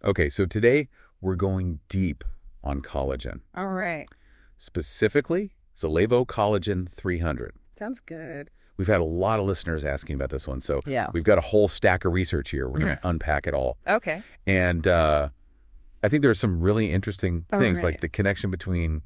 Okay, so today we're going deep on collagen. All right. Specifically, Zallevo Collagen 300. Sounds good. We've had a lot of listeners asking about this one, so Yeah. we've got a whole stack of research here. We're going to unpack it all. Okay. And I think there are some really interesting things, like right. the connection between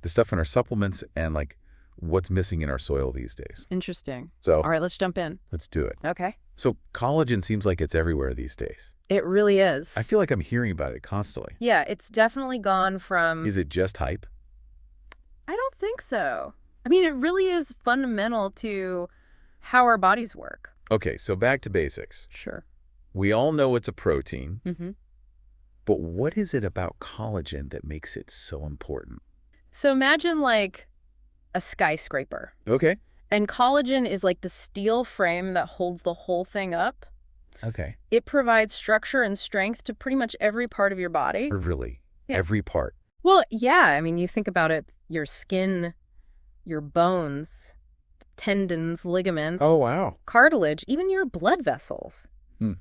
the stuff in our supplements and like what's missing in our soil these days. Interesting. So All right, let's jump in. let's do it. Okay. So collagen seems like it's everywhere these days. It really is. I feel like I'm hearing about it constantly. Yeah, it's definitely gone from... Is it just hype? I don't think so. I mean, it really is fundamental to how our bodies work. Okay, so back to basics. Sure. We all know it's a protein, Mm-hmm. but what is it about collagen that makes it so important? So imagine like a skyscraper. Okay. And collagen is like the steel frame that holds the whole thing up. Okay. It provides structure and strength to pretty much every part of your body. Really? Yeah. Every part? Well, yeah. I mean, you think about it, your skin, your bones, tendons, ligaments, Oh, wow. cartilage, even your blood vessels.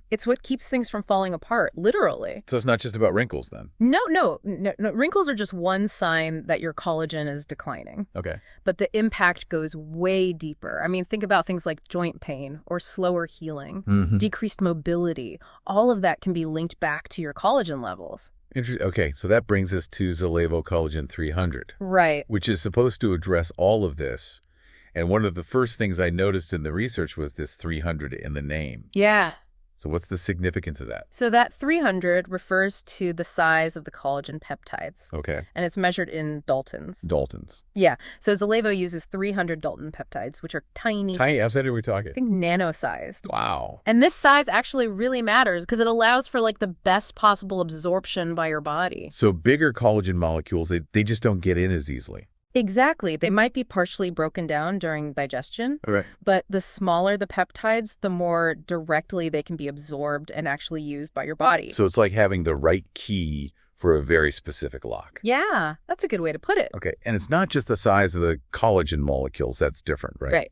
It's what keeps things from falling apart, literally. So it's not just about wrinkles then? No. Wrinkles are just one sign that your collagen is declining. Okay. But the impact goes way deeper. I mean, think about things like joint pain or slower healing, decreased mobility. All of that can be linked back to your collagen levels. Okay, so that brings us to Zallevo Collagen 300. Right. Which is supposed to address all of this. And one of the first things I noticed in the research was this 300 in the name. Yeah. So what's the significance of that? So that 300 refers to the size of the collagen peptides. Okay. And it's measured in Daltons. Daltons. Yeah. So Zallevo uses 300 Dalton peptides, which are tiny. Tiny? How many are we talking? I think nano-sized. Wow. And this size actually really matters because it allows for like the best possible absorption by your body. So bigger collagen molecules, they just don't get in as easily. Exactly. They might be partially broken down during digestion, All right. but the smaller the peptides, the more directly they can be absorbed and actually used by your body. So it's like having the right key for a very specific lock. Yeah, that's a good way to put it. Okay. And it's not just the size of the collagen molecules. That's different, right? Right.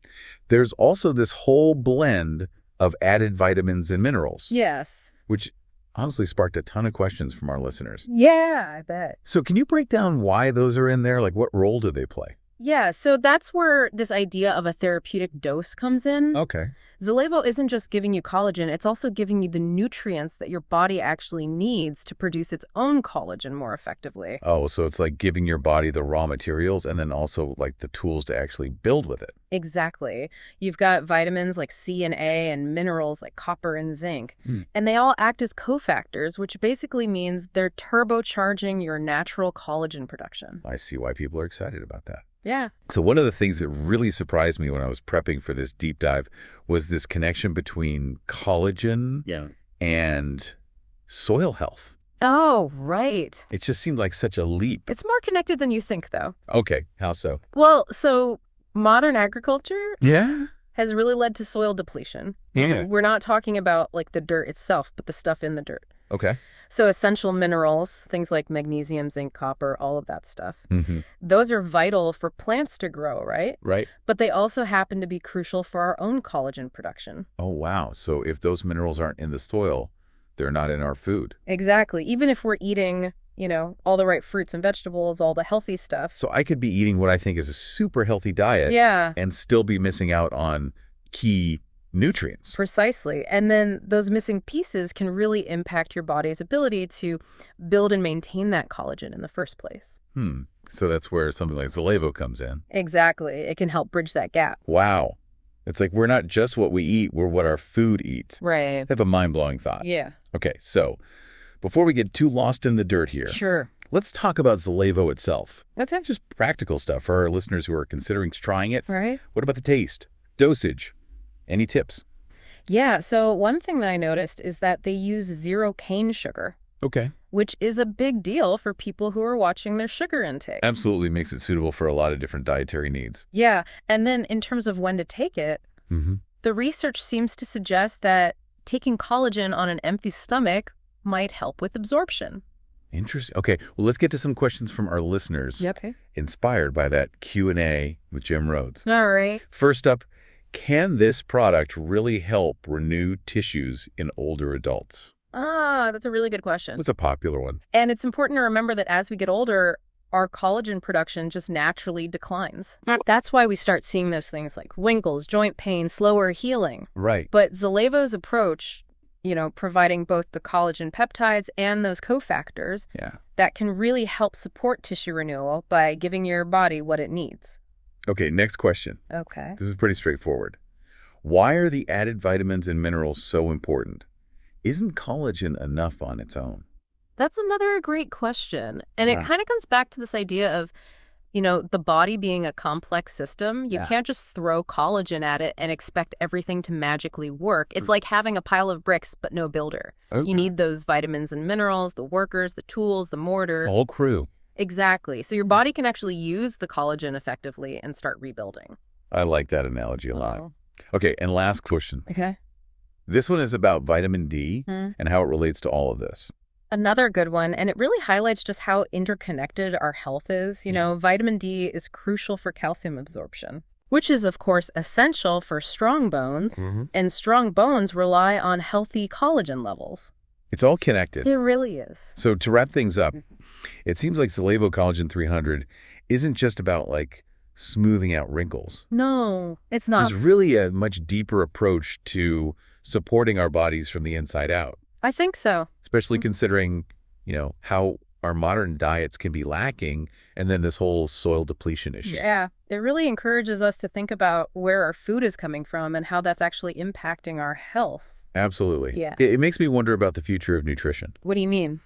There's also this whole blend of added vitamins and minerals. Yes. Which honestly sparked a ton of questions from our listeners. Yeah, I bet. So can you break down why those are in there? Like what role do they play? Yeah, so that's where this idea of a therapeutic dose comes in. Okay. Zallevo isn't just giving you collagen, it's also giving you the nutrients that your body actually needs to produce its own collagen more effectively. Oh, so it's like giving your body the raw materials and then also like the tools to actually build with it. Exactly. You've got vitamins like C and A and minerals like copper and zinc. And they all act as cofactors, which basically means they're turbocharging your natural collagen production. I see why people are excited about that. Yeah. So one of the things that really surprised me when I was prepping for this deep dive was this connection between collagen and soil health. Oh, right. It just seemed like such a leap. It's more connected than you think, though. Okay, how so? Well, so modern agriculture Yeah. has really led to soil depletion. Yeah. We're not talking about like the dirt itself, but the stuff in the dirt. Okay. So essential minerals, things like magnesium, zinc, copper, all of that stuff. Those are vital for plants to grow, right? Right. But they also happen to be crucial for our own collagen production. Oh, wow. So if those minerals aren't in the soil, they're not in our food. Exactly. Even if we're eating, all the right fruits and vegetables, all the healthy stuff. So I could be eating what I think is a super healthy diet Yeah. and still be missing out on key nutrients. Precisely. And then those missing pieces can really impact your body's ability to build and maintain that collagen in the first place. So that's where something like Zallevo comes in. Exactly. It can help bridge that gap. Wow. It's like we're not just what we eat, we're what our food eats. Right. I have a mind-blowing thought. Yeah. Okay, so before we get too lost in the dirt here, Sure. let's talk about Zallevo itself. Okay. Just practical stuff for our listeners who are considering trying it. Right. What about the taste? Dosage? Any tips? Yeah. So one thing that I noticed is that they use 0 cane sugar, Okay. which is a big deal for people who are watching their sugar intake. Absolutely makes it suitable for a lot of different dietary needs. Yeah. And then in terms of when to take it, the research seems to suggest that taking collagen on an empty stomach might help with absorption. Interesting. Okay, well, let's get to some questions from our listeners. Yep. Inspired by that Q&A with Jim Rhodes. All right. First up, can this product really help renew tissues in older adults? Ah, that's a really good question. What's a popular one? And it's important to remember that as we get older, our collagen production just naturally declines. That's why we start seeing those things like wrinkles, joint pain, slower healing. Right. But Zallevo's approach, providing both the collagen peptides and those cofactors that can really help support tissue renewal by giving your body what it needs. Okay, next question. Okay. This is pretty straightforward. Why are the added vitamins and minerals so important? Isn't collagen enough on its own? That's another great question. And it kind of comes back to this idea of, the body being a complex system. You can't just throw collagen at it and expect everything to magically work. It's like having a pile of bricks, but no builder. Okay. You need those vitamins and minerals, the workers, the tools, the mortar. The whole crew. Exactly. So your body can actually use the collagen effectively and start rebuilding. I like that analogy a lot. Okay, and last question. Okay. This one is about vitamin D and how it relates to all of this. Another good one, and it really highlights just how interconnected our health is. Vitamin D is crucial for calcium absorption, which is, of course, essential for strong bones, and strong bones rely on healthy collagen levels. It's all connected. It really is. So to wrap things up, it seems like Zallevo Collagen 300 isn't just about, smoothing out wrinkles. No, it's not. There's really a much deeper approach to supporting our bodies from the inside out. I think so. Especially considering, how our modern diets can be lacking, and then this whole soil depletion issue. Yeah, it really encourages us to think about where our food is coming from and how that's actually impacting our health. Absolutely. Yeah. It makes me wonder about the future of nutrition. What do you mean?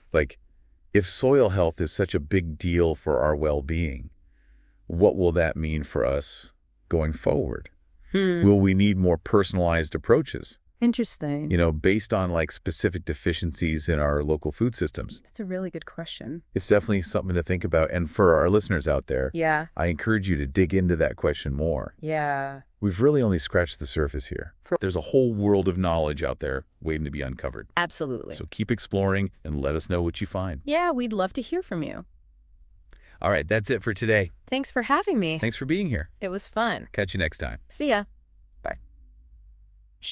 If soil health is such a big deal for our well-being, what will that mean for us going forward? Will we need more personalized approaches? Interesting. Based on specific deficiencies in our local food systems? That's a really good question. It's definitely something to think about. And for our listeners out there, I encourage you to dig into that question more. Yeah. We've really only scratched the surface here. There's a whole world of knowledge out there waiting to be uncovered. Absolutely. So keep exploring and let us know what you find. Yeah, we'd love to hear from you. All right, that's it for today. Thanks for having me. Thanks for being here. It was fun. Catch you next time. See ya.